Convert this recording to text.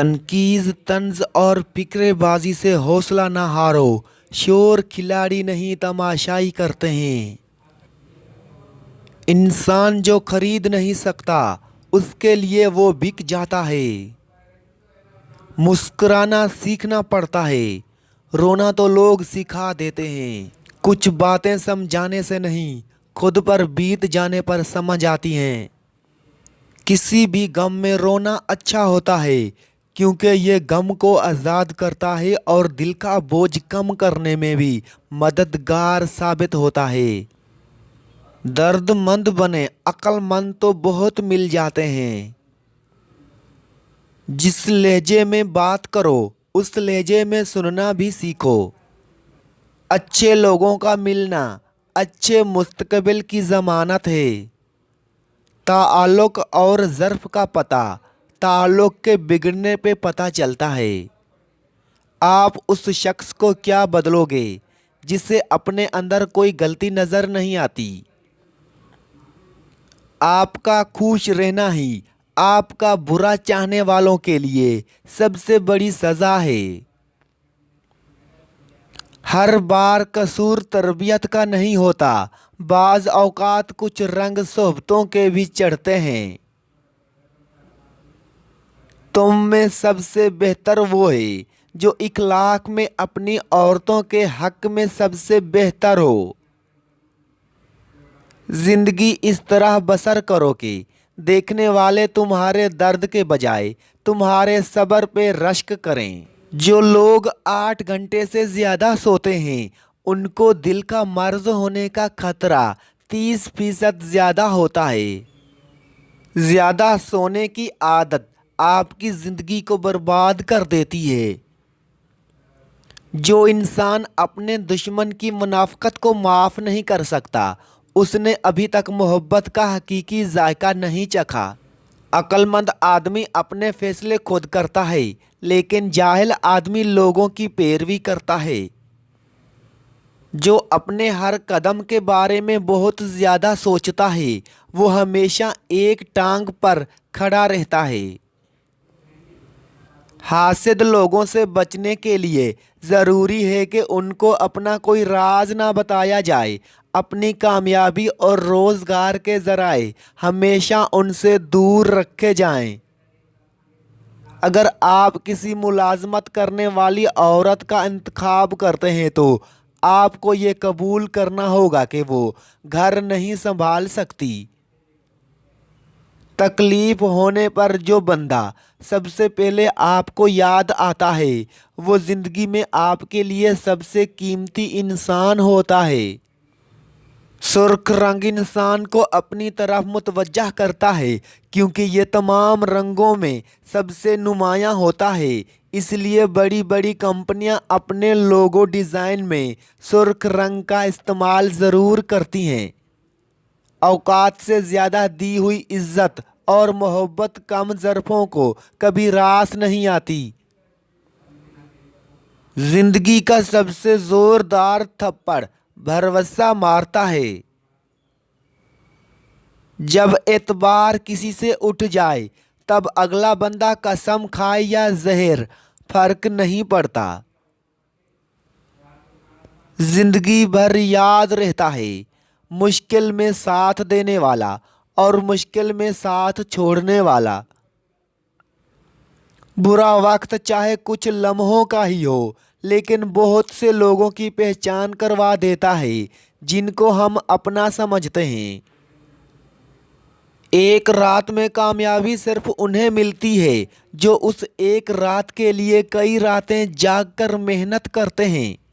तनकीज़, तंज और फिक्रेबाजी से हौसला ना हारो। शोर खिलाड़ी नहीं तमाशाई करते हैं। इंसान जो खरीद नहीं सकता उसके लिए वो बिक जाता है। मुस्कुराना सीखना पड़ता है, रोना तो लोग सिखा देते हैं। कुछ बातें समझाने से नहीं, खुद पर बीत जाने पर समझ आती हैं। किसी भी गम में रोना अच्छा होता है, क्योंकि ये गम को आज़ाद करता है और दिल का बोझ कम करने में भी मददगार साबित होता है। दर्दमंद बने अक्लमंद तो बहुत मिल जाते हैं। जिस लहजे में बात करो उस लहजे में सुनना भी सीखो। अच्छे लोगों का मिलना अच्छे मुस्तकबिल की ज़मानत है। ताल्लुक़ और ज़र्फ़ का पता ताल्लुक़ के बिगड़ने पे पता चलता है। आप उस शख्स को क्या बदलोगे जिसे अपने अंदर कोई गलती नज़र नहीं आती। आपका खुश रहना ही आपका बुरा चाहने वालों के लिए सबसे बड़ी सज़ा है। हर बार कसूर तरबियत का नहीं होता, बाज़ औक़ात कुछ रंग सोहबतों के भी चढ़ते हैं। तुम में सबसे बेहतर वो है जो इखलाक में अपनी औरतों के हक़ में सबसे बेहतर हो। ज़िंदगी इस तरह बसर करो कि देखने वाले तुम्हारे दर्द के बजाय तुम्हारे सब्र पे रश्क करें। जो लोग 8 घंटे से ज़्यादा सोते हैं उनको दिल का मर्ज होने का खतरा 30% ज़्यादा होता है। ज़्यादा सोने की आदत आपकी ज़िंदगी को बर्बाद कर देती है। जो इंसान अपने दुश्मन की मुनाफ़कत को माफ़ नहीं कर सकता उसने अभी तक मोहब्बत का हकीकी जायका नहीं चखा। अक्लमंद आदमी अपने फैसले खुद करता है, लेकिन जाहिल आदमी लोगों की पैरवी करता है। जो अपने हर कदम के बारे में बहुत ज़्यादा सोचता है वो हमेशा एक टांग पर खड़ा रहता है। हासिद लोगों से बचने के लिए ज़रूरी है कि उनको अपना कोई राज ना बताया जाए। अपनी कामयाबी और रोज़गार के ज़राए हमेशा उनसे दूर रखे जाएं। अगर आप किसी मुलाजमत करने वाली औरत का इंतखाब करते हैं तो आपको ये कबूल करना होगा कि वो घर नहीं संभाल सकती। तकलीफ़ होने पर जो बंदा सबसे पहले आपको याद आता है वो ज़िंदगी में आपके लिए सबसे कीमती इंसान होता है। सुर्ख रंग इंसान को अपनी तरफ मुतवज्जह करता है क्योंकि ये तमाम रंगों में सबसे नुमायाँ होता है। इसलिए बड़ी बड़ी कंपनियां अपने लोगो डिज़ाइन में सुर्ख रंग का इस्तेमाल ज़रूर करती हैं। औकात से ज़्यादा दी हुई इज़्ज़त और मोहब्बत कम ज़रफ़ों को कभी रास नहीं आती। ज़िंदगी का सबसे ज़ोरदार थप्पड़ भरवसा मारता है। जब एतबार किसी से उठ जाए तब अगला बंदा कसम खाए या जहर फर्क नहीं पड़ता। जिंदगी भर याद रहता है मुश्किल में साथ देने वाला और मुश्किल में साथ छोड़ने वाला। बुरा वक्त चाहे कुछ लम्हों का ही हो, लेकिन बहुत से लोगों की पहचान करवा देता है जिनको हम अपना समझते हैं। एक रात में कामयाबी सिर्फ उन्हें मिलती है जो उस एक रात के लिए कई रातें जाग कर मेहनत करते हैं।